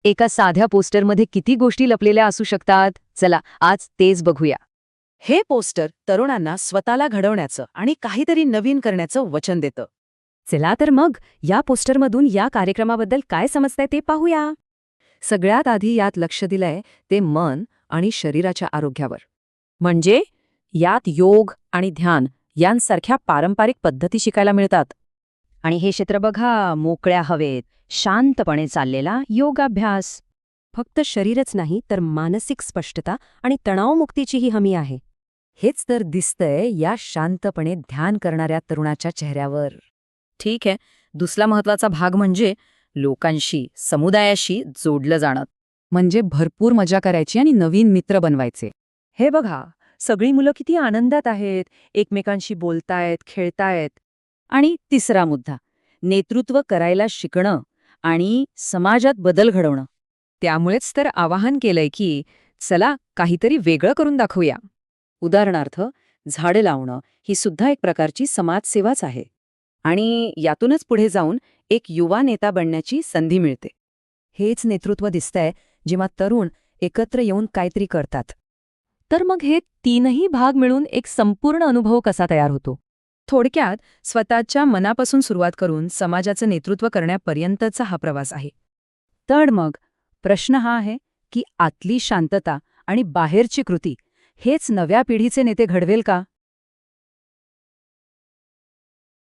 एका साध्या पोस्टरमध्ये किती गोष्टी लपलेल्या असू शकतात? चला आज तेच बघूया. हे पोस्टर तरुणांना स्वतःला घडवण्याचं आणि काहीतरी नवीन करण्याचं वचन देतं. चला तर मग या पोस्टरमधून या कार्यक्रमाबद्दल काय समजतंय ते पाहूया. सगळ्यात आधी यात लक्ष दिलंय ते मन आणि शरीराच्या आरोग्यावर. म्हणजे यात योग आणि ध्यान यांसारख्या पारंपरिक पद्धती शिकायला मिळतात. आणि हे क्षेत्र बघा, मोकळ्या हवेत शांतपणे चाललेला योगाभ्यास. फक्त शरीरच नाही तर मानसिक स्पष्टता आणि तणावमुक्तीचीही हमी आहे. हेच तर दिसतंय या शांतपणे ध्यान करणाऱ्या तरुणाच्या चेहऱ्यावर. ठीक आहे, दुसरा महत्वाचा भाग म्हणजे लोकांशी, समुदायाशी जोडलं जाणं. म्हणजे भरपूर मजा करायची आणि नवीन मित्र बनवायचे. हे बघा, सगळी मुलं किती आनंदात आहेत, एकमेकांशी बोलतायत, खेळतायत. आणि तिसरा मुद्दा, नेतृत्व करायला शिकणं आणि समाजात बदल घडवणं. त्यामुळेच तर आवाहन केलंय की चला काहीतरी वेगळं करून दाखवूया. उदाहरणार्थ, झाडे लावणं ही सुद्धा एक प्रकारची समाजसेवाच आहे. आणि यातूनच पुढे जाऊन एक युवा नेता बनण्याची संधी मिळते. हेच नेतृत्व दिसतंय जेव्हा तरुण एकत्र येऊन काहीतरी करतात. तर मग हे तीनही भाग मिळून एक संपूर्ण अनुभव कसा तयार होतो? थोडक्यात, स्वतःच्या मनापासून सुरुवात करून समाजाचं नेतृत्व करण्यापर्यंतचा हा प्रवास आहे. तर मग प्रश्न हा आहे की आतली शांतता आणि बाहेरची कृती हेच नव्या पिढीचे नेते घडवेल का?